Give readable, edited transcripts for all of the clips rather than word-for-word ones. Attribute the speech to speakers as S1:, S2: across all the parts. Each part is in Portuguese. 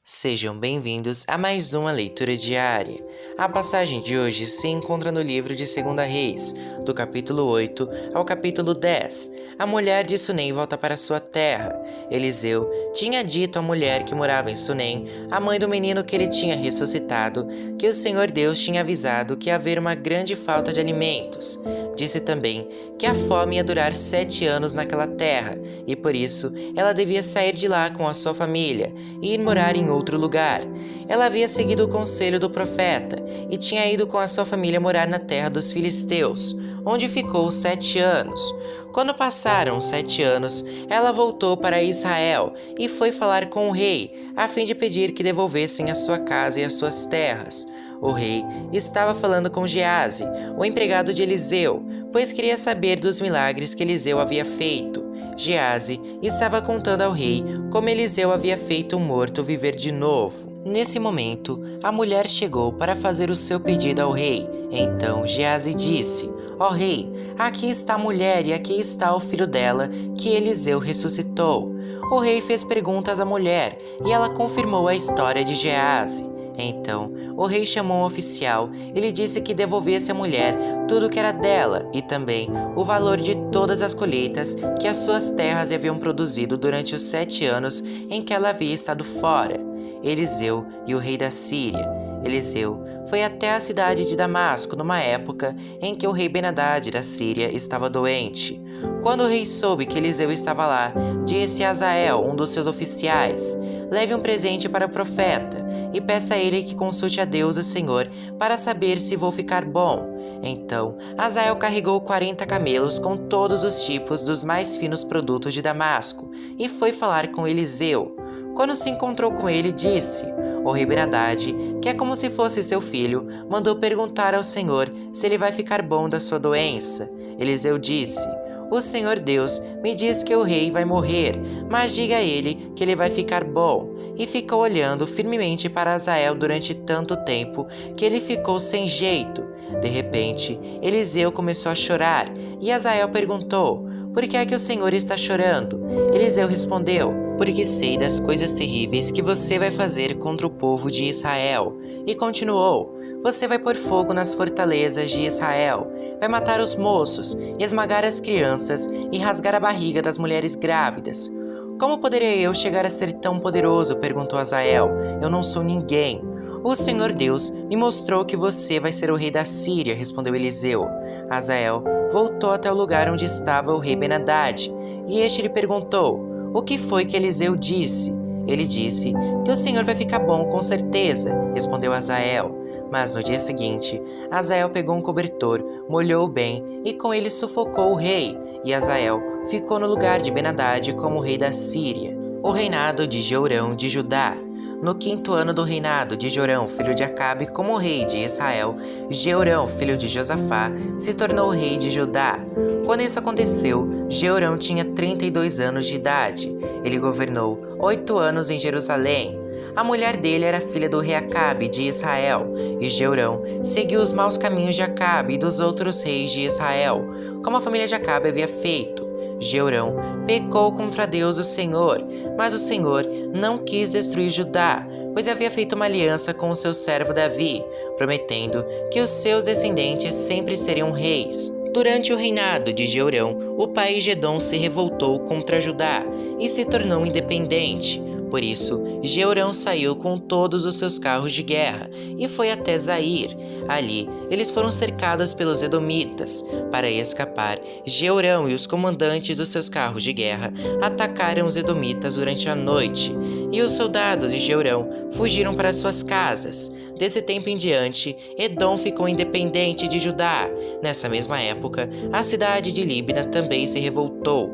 S1: Sejam bem-vindos a mais uma leitura diária. A passagem de hoje se encontra no livro de 2 Reis, do capítulo 8 ao capítulo 10. A mulher de Sunem volta para sua terra. Eliseu tinha dito à mulher que morava em Sunem, a mãe do menino que ele tinha ressuscitado, que o Senhor Deus tinha avisado que ia haver uma grande falta de alimentos. Disse também que a fome ia durar 7 anos naquela terra, e por isso ela devia sair de lá com a sua família e ir morar em outro lugar. Ela havia seguido o conselho do profeta e tinha ido com a sua família morar na terra dos filisteus, onde ficou 7 anos. Quando passaram 7 anos, ela voltou para Israel e foi falar com o rei, a fim de pedir que devolvessem a sua casa e as suas terras. O rei estava falando com Geazi, o empregado de Eliseu, pois queria saber dos milagres que Eliseu havia feito. Geazi estava contando ao rei como Eliseu havia feito um morto viver de novo. Nesse momento, a mulher chegou para fazer o seu pedido ao rei. Então Geazi disse: Ó rei, aqui está a mulher e aqui está o filho dela, que Eliseu ressuscitou. O rei fez perguntas à mulher e ela confirmou a história de Geazi. Então, o rei chamou um oficial e lhe disse que devolvesse à mulher tudo o que era dela e também o valor de todas as colheitas que as suas terras haviam produzido durante os 7 anos em que ela havia estado fora. Eliseu e o rei da Síria. Eliseu foi até a cidade de Damasco numa época em que o rei Ben-Hadad da Síria estava doente. Quando o rei soube que Eliseu estava lá, disse a Hazael, um dos seus oficiais: leve um presente para o profeta e peça a ele que consulte a Deus o Senhor para saber se vou ficar bom. Então, Hazael carregou 40 camelos com todos os tipos dos mais finos produtos de Damasco e foi falar com Eliseu. Quando se encontrou com ele, disse: o rei Ben-Hadad, que é como se fosse seu filho, mandou perguntar ao Senhor se ele vai ficar bom da sua doença. Eliseu disse: o Senhor Deus me diz que o rei vai morrer, mas diga a ele que ele vai ficar bom. E ficou olhando firmemente para Hazael durante tanto tempo que ele ficou sem jeito. De repente, Eliseu começou a chorar e Hazael perguntou: por que é que o Senhor está chorando? Eliseu respondeu: porque sei das coisas terríveis que você vai fazer contra o povo de Israel. E continuou: você vai pôr fogo nas fortalezas de Israel, vai matar os moços, esmagar as crianças e rasgar a barriga das mulheres grávidas. Como poderia eu chegar a ser tão poderoso? Perguntou Hazael. Eu não sou ninguém. O Senhor Deus me mostrou que você vai ser o rei da Síria, respondeu Eliseu. Hazael voltou até o lugar onde estava o rei Ben-Hadad, e este lhe perguntou: o que foi que Eliseu disse? Ele disse que o Senhor vai ficar bom com certeza, respondeu Hazael. Mas no dia seguinte, Hazael pegou um cobertor, molhou-o bem e com ele sufocou o rei, e Hazael ficou no lugar de Ben-Hadad como rei da Síria. O reinado de Jeorão de Judá. No 5º ano do reinado de Jorão, filho de Acabe, como rei de Israel, Jeorão, filho de Josafá, se tornou rei de Judá. Quando isso aconteceu, Jeorão tinha 32 anos de idade. Ele governou 8 anos em Jerusalém. A mulher dele era filha do rei Acabe de Israel, e Jeorão seguiu os maus caminhos de Acabe e dos outros reis de Israel, como a família de Acabe havia feito. Jeorão pecou contra Deus o Senhor, mas o Senhor não quis destruir Judá, pois havia feito uma aliança com o seu servo Davi, prometendo que os seus descendentes sempre seriam reis. Durante o reinado de Jeorão, o país de Edom se revoltou contra Judá e se tornou independente. Por isso, Jeorão saiu com todos os seus carros de guerra e foi até Zair. Ali, eles foram cercados pelos edomitas. Para escapar, Jeorão e os comandantes dos seus carros de guerra atacaram os edomitas durante a noite, e os soldados de Jeorão fugiram para suas casas. Desse tempo em diante, Edom ficou independente de Judá. Nessa mesma época, a cidade de Líbna também se revoltou.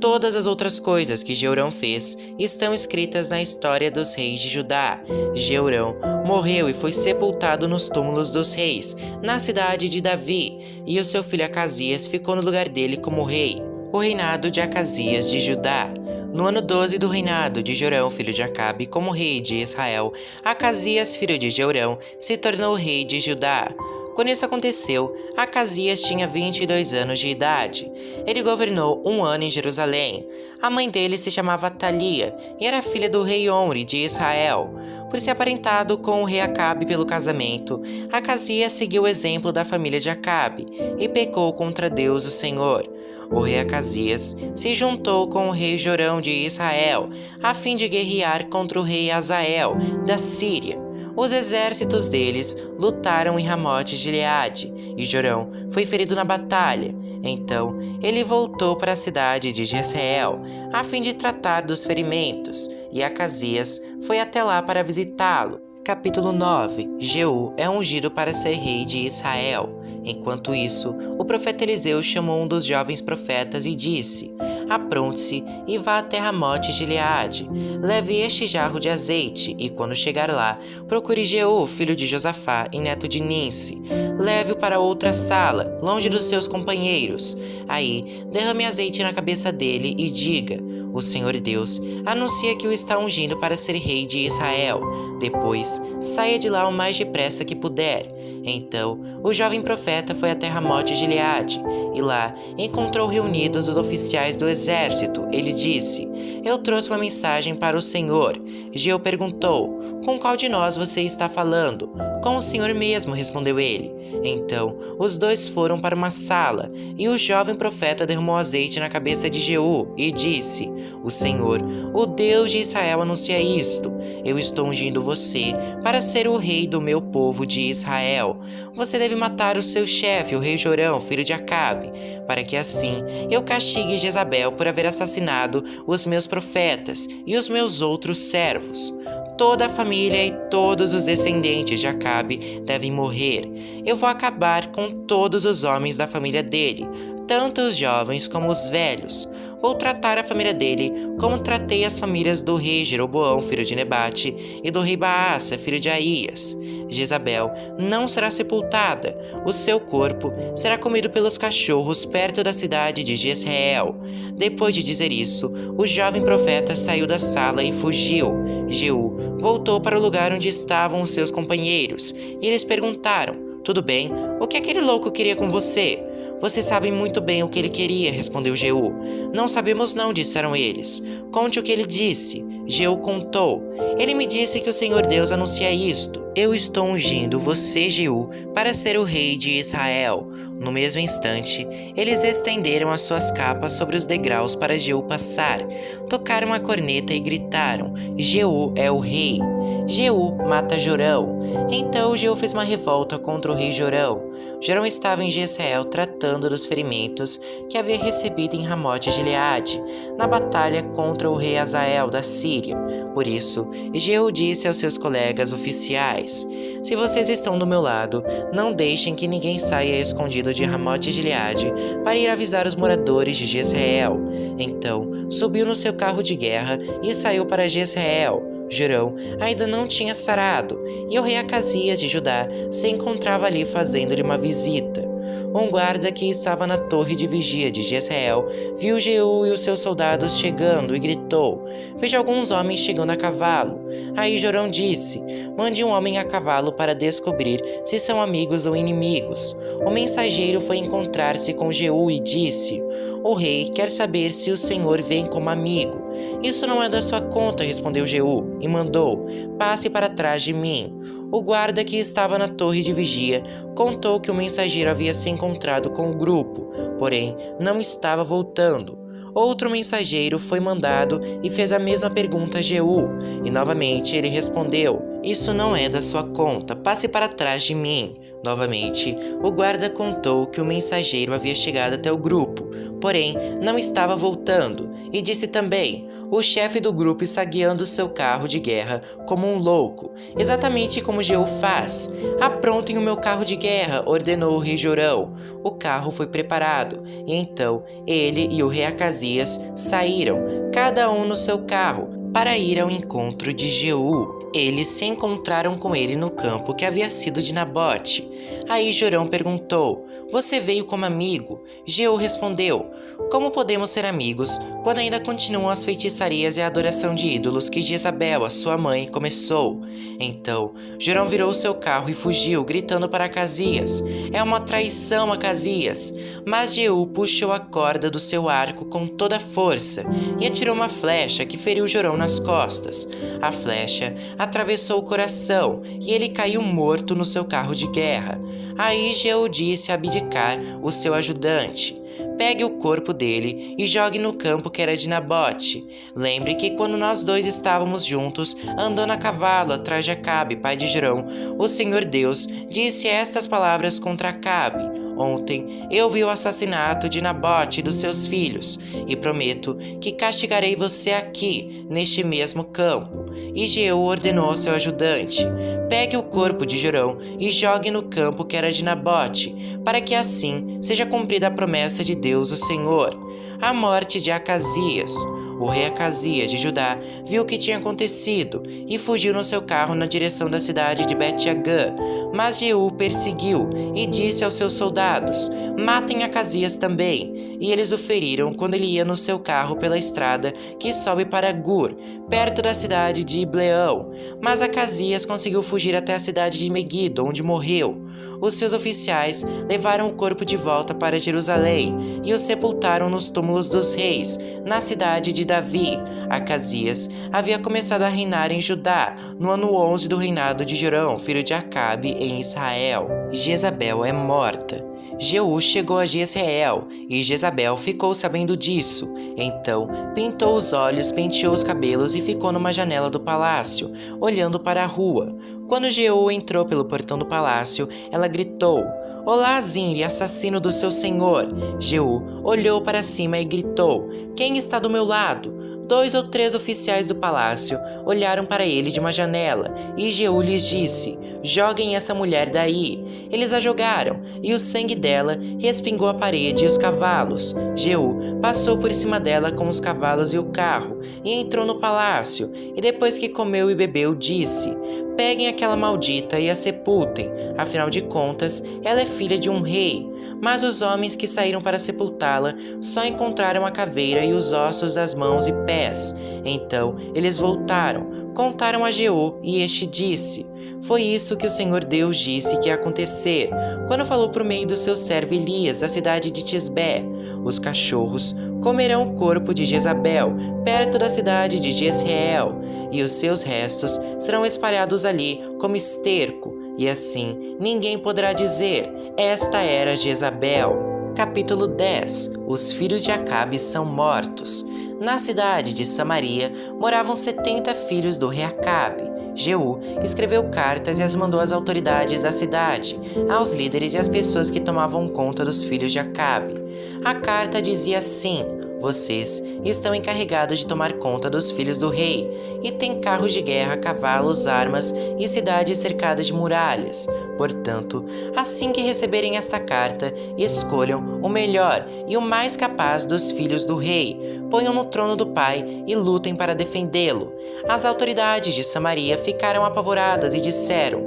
S1: Todas as outras coisas que Jeorão fez estão escritas na história dos reis de Judá. Jeorão morreu e foi sepultado nos túmulos dos reis, na cidade de Davi, e o seu filho Acasias ficou no lugar dele como rei. O reinado de Acasias de Judá. No ano 12 do reinado de Jorão, filho de Acabe, como rei de Israel, Acasias, filho de Jeorão, se tornou rei de Judá. Quando isso aconteceu, Acasias tinha 22 anos de idade. Ele governou 1 ano em Jerusalém. A mãe dele se chamava Atalia e era filha do rei Omri de Israel. Por ser aparentado com o rei Acabe pelo casamento, Acasias seguiu o exemplo da família de Acabe e pecou contra Deus, o Senhor. O rei Acasias se juntou com o rei Jorão de Israel, a fim de guerrear contra o rei Azael, da Síria. Os exércitos deles lutaram em Ramote de Gileade, e Jorão foi ferido na batalha. Então, ele voltou para a cidade de Jezreel, a fim de tratar dos ferimentos, e Acasias foi até lá para visitá-lo. Capítulo 9. Jeú é ungido para ser rei de Israel. Enquanto isso, o profeta Eliseu chamou um dos jovens profetas e disse: apronte-se e vá até Ramote de Gileade. Leve este jarro de azeite, e quando chegar lá, procure Jeú, filho de Josafá e neto de Ninsi. Leve-o para outra sala, longe dos seus companheiros. Aí, derrame azeite na cabeça dele e diga: o Senhor Deus anuncia que o está ungindo para ser rei de Israel. Depois, saia de lá o mais depressa que puder. Então, o jovem profeta foi até Ramote de Gileade, e lá encontrou reunidos os oficiais do exército. Ele disse: eu trouxe uma mensagem para o Senhor. Jeú perguntou: com qual de nós você está falando? Com o Senhor mesmo, respondeu ele. Então, os dois foram para uma sala, e o jovem profeta derramou azeite na cabeça de Jeú e disse: o Senhor, o Deus de Israel, anuncia isto: eu estou ungindo você para ser o rei do meu povo de Israel. Você deve matar o seu chefe, o rei Jorão, filho de Acabe, para que assim eu castigue Jezabel por haver assassinado os meus profetas e os meus outros servos. Toda a família e todos os descendentes de Acabe devem morrer. Eu vou acabar com todos os homens da família dele, tanto os jovens como os velhos. Vou tratar a família dele como tratei as famílias do rei Jeroboão, filho de Nebate, e do rei Baasa, filho de Aías. Jezabel não será sepultada. O seu corpo será comido pelos cachorros perto da cidade de Jezreel. Depois de dizer isso, o jovem profeta saiu da sala e fugiu. Jeú voltou para o lugar onde estavam os seus companheiros, e eles perguntaram: tudo bem? O que aquele louco queria com você? Vocês sabem muito bem o que ele queria, respondeu Jeú. Não sabemos não, disseram eles. Conte o que ele disse. Jeú contou. Ele me disse que o Senhor Deus anuncia isto: eu estou ungindo você, Jeú, para ser o rei de Israel. No mesmo instante, eles estenderam as suas capas sobre os degraus para Jeú passar. Tocaram a corneta e gritaram: Jeú é o rei. Jeú mata Jorão. Então Jeú fez uma revolta contra o rei Jorão. Jorão estava em Jezreel tratando dos ferimentos que havia recebido em Ramote de Gileade, na batalha contra o rei Azael da Síria. Por isso, Jeú disse aos seus colegas oficiais: se vocês estão do meu lado, não deixem que ninguém saia escondido de Ramote de Gileade para ir avisar os moradores de Jezreel. Então, subiu no seu carro de guerra e saiu para Jezreel. Jorão ainda não tinha sarado, e o rei Acasias de Judá se encontrava ali fazendo-lhe uma visita. Um guarda que estava na torre de vigia de Jezreel viu Jeú e os seus soldados chegando e gritou: veja alguns homens chegando a cavalo. Aí Jorão disse: mande um homem a cavalo para descobrir se são amigos ou inimigos. O mensageiro foi encontrar-se com Jeú e disse: o rei quer saber se o senhor vem como amigo. Isso não é da sua conta, respondeu Jeú, e mandou: passe para trás de mim. O guarda que estava na torre de vigia contou que o mensageiro havia se encontrado com o grupo, porém não estava voltando. Outro mensageiro foi mandado e fez a mesma pergunta a Jeú, e novamente ele respondeu: isso não é da sua conta, passe para trás de mim. Novamente, o guarda contou que o mensageiro havia chegado até o grupo, porém não estava voltando, e disse também: o chefe do grupo está guiando seu carro de guerra como um louco, exatamente como Jeú faz. Aprontem o meu carro de guerra, ordenou o rei Jorão. O carro foi preparado, e então ele e o rei Acasias saíram, cada um no seu carro, para ir ao encontro de Jeú. Eles se encontraram com ele no campo que havia sido de Nabote. Aí Jorão perguntou: você veio como amigo? Jeú respondeu: como podemos ser amigos quando ainda continuam as feitiçarias e a adoração de ídolos que Jezabel, a sua mãe, começou? Então Jorão virou seu carro e fugiu, gritando para Acasias: é uma traição, Acasias! Mas Jeú puxou a corda do seu arco com toda a força e atirou uma flecha que feriu Jorão nas costas. A flecha atravessou o coração e ele caiu morto no seu carro de guerra. Aí Jeú disse a Abidcar, o seu ajudante: pegue o corpo dele e jogue no campo que era de Nabote. Lembre que quando nós dois estávamos juntos, andando a cavalo atrás de Acabe, pai de Jerão, o Senhor Deus disse estas palavras contra Acabe: ontem eu vi o assassinato de Nabote e dos seus filhos, e prometo que castigarei você aqui, neste mesmo campo. E Jeú ordenou ao seu ajudante: pegue o corpo de Jorão e jogue no campo que era de Nabote, para que assim seja cumprida a promessa de Deus, o Senhor. A morte de Acasias. O rei Acasias de Judá viu o que tinha acontecido e fugiu no seu carro na direção da cidade de Bet-Jagã. Mas Jeú perseguiu e disse aos seus soldados: matem Acasias também. E eles o feriram quando ele ia no seu carro pela estrada que sobe para Gur, perto da cidade de Ibleão. Mas Acasias conseguiu fugir até a cidade de Meguido, onde morreu. Os seus oficiais levaram o corpo de volta para Jerusalém e o sepultaram nos túmulos dos reis, na cidade de Davi. Acasias havia começado a reinar em Judá, no ano 11 do reinado de Jorão, filho de Acabe, em Israel. Jezabel é morta. Jeú chegou a Jezreel, e Jezabel ficou sabendo disso. Então pintou os olhos, penteou os cabelos e ficou numa janela do palácio, olhando para a rua. Quando Jeú entrou pelo portão do palácio, ela gritou: olá, Zimri, assassino do seu senhor. Jeú olhou para cima e gritou: quem está do meu lado? 2 ou 3 oficiais do palácio olharam para ele de uma janela, e Jeú lhes disse: joguem essa mulher daí. Eles a jogaram, e o sangue dela respingou a parede e os cavalos. Jeú passou por cima dela com os cavalos e o carro, e entrou no palácio, e depois que comeu e bebeu, disse: peguem aquela maldita e a sepultem, afinal de contas, ela é filha de um rei. Mas os homens que saíram para sepultá-la só encontraram a caveira e os ossos das mãos e pés. Então eles voltaram, contaram a Jeú, e este disse: foi isso que o Senhor Deus disse que ia acontecer, quando falou por meio do seu servo Elias, da cidade de Tisbé: os cachorros comerão o corpo de Jezabel, perto da cidade de Jezreel, e os seus restos serão espalhados ali como esterco, e assim ninguém poderá dizer: esta era Jezabel. Capítulo 10. Os filhos de Acabe são mortos. Na cidade de Samaria moravam 70 filhos do rei Acabe. Jeú escreveu cartas e as mandou às autoridades da cidade, aos líderes e às pessoas que tomavam conta dos filhos de Acabe. A carta dizia assim: vocês estão encarregados de tomar conta dos filhos do rei, e têm carros de guerra, cavalos, armas e cidades cercadas de muralhas. Portanto, assim que receberem esta carta, escolham o melhor e o mais capaz dos filhos do rei, ponham no trono do pai e lutem para defendê-lo. As autoridades de Samaria ficaram apavoradas e disseram: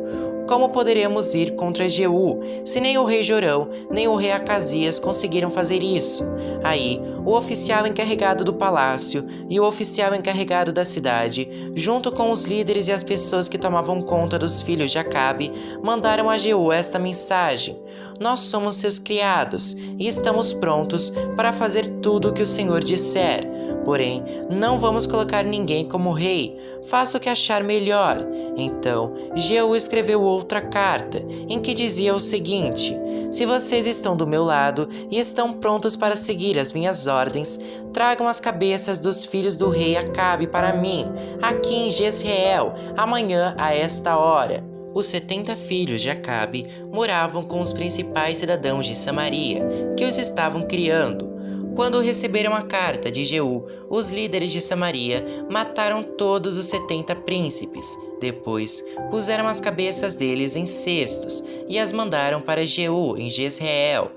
S1: como poderemos ir contra Jeú, se nem o rei Jorão, nem o rei Acasias conseguiram fazer isso? Aí, o oficial encarregado do palácio e o oficial encarregado da cidade, junto com os líderes e as pessoas que tomavam conta dos filhos de Acabe, mandaram a Jeú esta mensagem: nós somos seus criados e estamos prontos para fazer tudo o que o Senhor disser. Porém, não vamos colocar ninguém como rei. Faça o que achar melhor. Então, Jeú escreveu outra carta, em que dizia o seguinte: se vocês estão do meu lado e estão prontos para seguir as minhas ordens, tragam as cabeças dos filhos do rei Acabe para mim, aqui em Jezreel, amanhã a esta hora. Os 70 filhos de Acabe moravam com os principais cidadãos de Samaria, que os estavam criando. Quando receberam a carta de Jeú, os líderes de Samaria mataram todos os 70 príncipes. Depois, puseram as cabeças deles em cestos e as mandaram para Jeú, em Jezreel.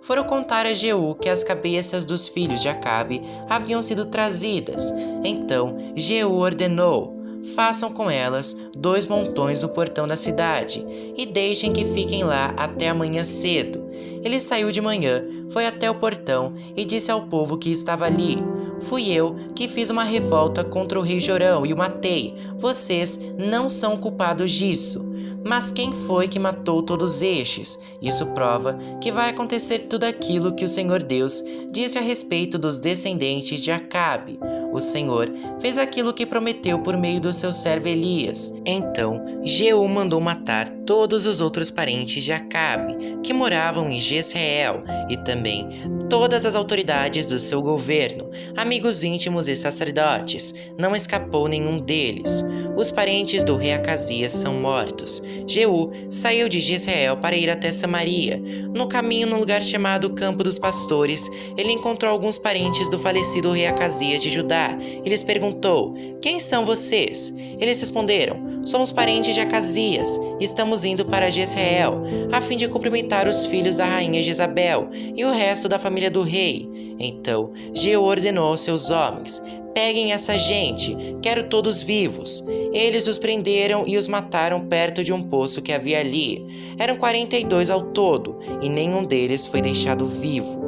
S1: Foram contar a Jeú que as cabeças dos filhos de Acabe haviam sido trazidas. Então, Jeú ordenou: façam com elas 2 montões no portão da cidade e deixem que fiquem lá até amanhã cedo. Ele saiu de manhã, foi até o portão e disse ao povo que estava ali: fui eu que fiz uma revolta contra o rei Jorão e o matei. Vocês não são culpados disso. Mas quem foi que matou todos estes? Isso prova que vai acontecer tudo aquilo que o Senhor Deus disse a respeito dos descendentes de Acabe. O Senhor fez aquilo que prometeu por meio do seu servo Elias. Então, Jeú mandou matar todos os outros parentes de Acabe, que moravam em Jezreel, e também todas as autoridades do seu governo, amigos íntimos e sacerdotes. Não escapou nenhum deles. Os parentes do rei Acasias são mortos. Jeú saiu de Jezreel para ir até Samaria. No caminho, num lugar chamado Campo dos Pastores, ele encontrou alguns parentes do falecido rei Acasias de Judá e lhes perguntou: "Quem são vocês?" Eles responderam: "Somos parentes de Acasias e estamos indo para Jezreel, a fim de cumprimentar os filhos da rainha Jezabel e o resto da família do rei." Então Jeú ordenou aos seus homens: "Peguem essa gente, quero todos vivos." Eles os prenderam e os mataram perto de um poço que havia ali. Eram 42 ao todo, e nenhum deles foi deixado vivo.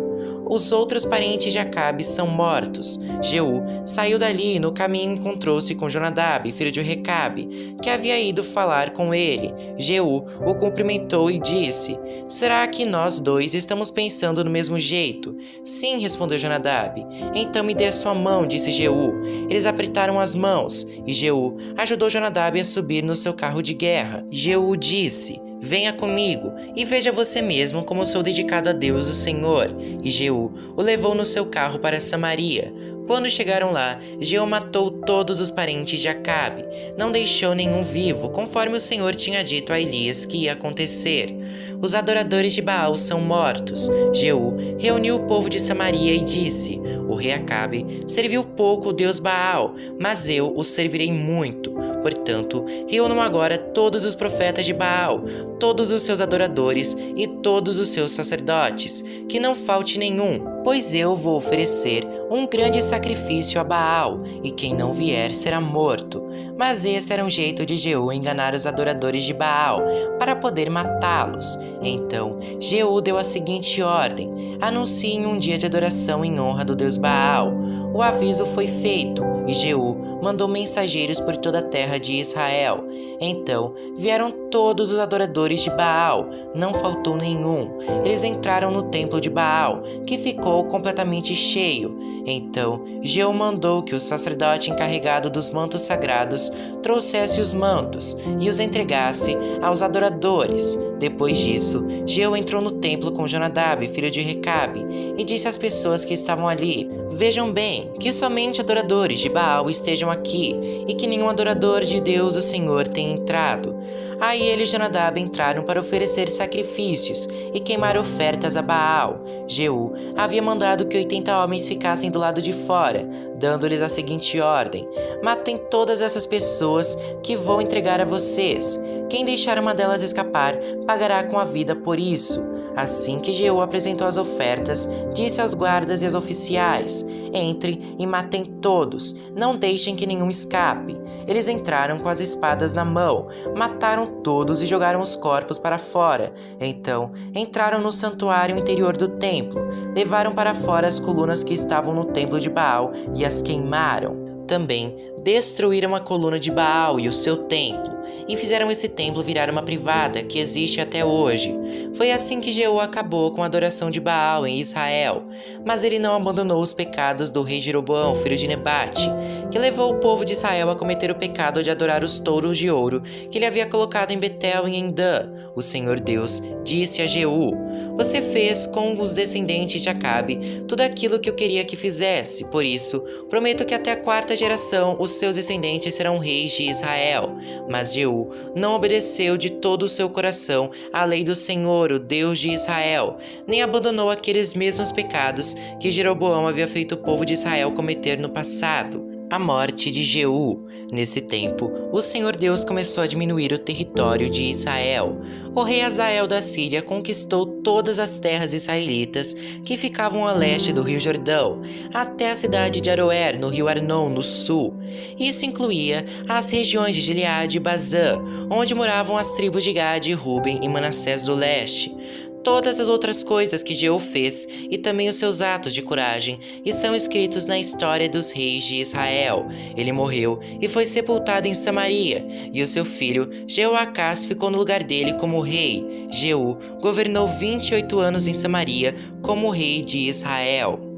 S1: Os outros parentes de Acabe são mortos. Jeú saiu dali e no caminho encontrou-se com Jonadab, filho de Recabe, que havia ido falar com ele. Jeú o cumprimentou e disse: "Será que nós dois estamos pensando no mesmo jeito?" "Sim", respondeu Jonadab. "Então me dê a sua mão", disse Jeú. Eles apertaram as mãos, e Jeú ajudou Jonadab a subir no seu carro de guerra. Jeú disse: "Venha comigo e veja você mesmo como sou dedicado a Deus, o Senhor." E Jeú o levou no seu carro para Samaria. Quando chegaram lá, Jeú matou todos os parentes de Acabe. Não deixou nenhum vivo, conforme o Senhor tinha dito a Elias que ia acontecer. Os adoradores de Baal são mortos. Jeú reuniu o povo de Samaria e disse: "O rei Acabe serviu pouco o deus Baal, mas eu o servirei muito. Portanto, reúnam agora todos os profetas de Baal, todos os seus adoradores e todos os seus sacerdotes, que não falte nenhum, pois eu vou oferecer um grande sacrifício a Baal, e quem não vier será morto." Mas esse era um jeito de Jeú enganar os adoradores de Baal, para poder matá-los. Então, Jeú deu a seguinte ordem: "Anunciem um dia de adoração em honra do deus Baal." O aviso foi feito, e Jeú mandou mensageiros por toda a terra de Israel. Então vieram todos os adoradores de Baal, não faltou nenhum. Eles entraram no templo de Baal, que ficou completamente cheio. Então Jeú mandou que o sacerdote encarregado dos mantos sagrados trouxesse os mantos e os entregasse aos adoradores. Depois disso, Jeú entrou no templo com Jonadab, filho de Recabe, e disse às pessoas que estavam ali: "Vejam bem, que somente adoradores de Baal estejam aqui, e que nenhum adorador de Deus, o Senhor, tenha entrado." Aí ele e Jonadab entraram para oferecer sacrifícios e queimar ofertas a Baal. Jeú havia mandado que 80 homens ficassem do lado de fora, dando-lhes a seguinte ordem: "Matem todas essas pessoas que vou entregar a vocês. Quem deixar uma delas escapar, pagará com a vida por isso." Assim que Jeú apresentou as ofertas, disse aos guardas e aos oficiais: "Entrem e matem todos, não deixem que nenhum escape." Eles entraram com as espadas na mão, mataram todos e jogaram os corpos para fora. Então entraram no santuário interior do templo, levaram para fora as colunas que estavam no templo de Baal e as queimaram. Também destruíram a coluna de Baal e o seu templo, e fizeram esse templo virar uma privada que existe até hoje. Foi assim que Jeú acabou com a adoração de Baal em Israel, mas ele não abandonou os pecados do rei Jeroboão, filho de Nebate, que levou o povo de Israel a cometer o pecado de adorar os touros de ouro que ele havia colocado em Betel e em Dan. O Senhor Deus disse a Jeú: "Você fez com os descendentes de Acabe tudo aquilo que eu queria que fizesse, por isso prometo que até a 4ª geração os seus descendentes serão reis de Israel." Mas Jeú não obedeceu de todo o seu coração à lei do Senhor, o Deus de Israel, nem abandonou aqueles mesmos pecados que Jeroboão havia feito o povo de Israel cometer no passado. A morte de Jeú. Nesse tempo, o Senhor Deus começou a diminuir o território de Israel. O rei Hazael da Síria conquistou todas as terras israelitas que ficavam a leste do rio Jordão, até a cidade de Aroer, no rio Arnon, no sul. Isso incluía as regiões de Gileade e Bazã, onde moravam as tribos de Gade, Ruben e Manassés do leste. Todas as outras coisas que Jeú fez e também os seus atos de coragem estão escritos na história dos reis de Israel. Ele morreu e foi sepultado em Samaria, e o seu filho Jeoacás ficou no lugar dele como rei. Jeú governou 28 anos em Samaria como rei de Israel.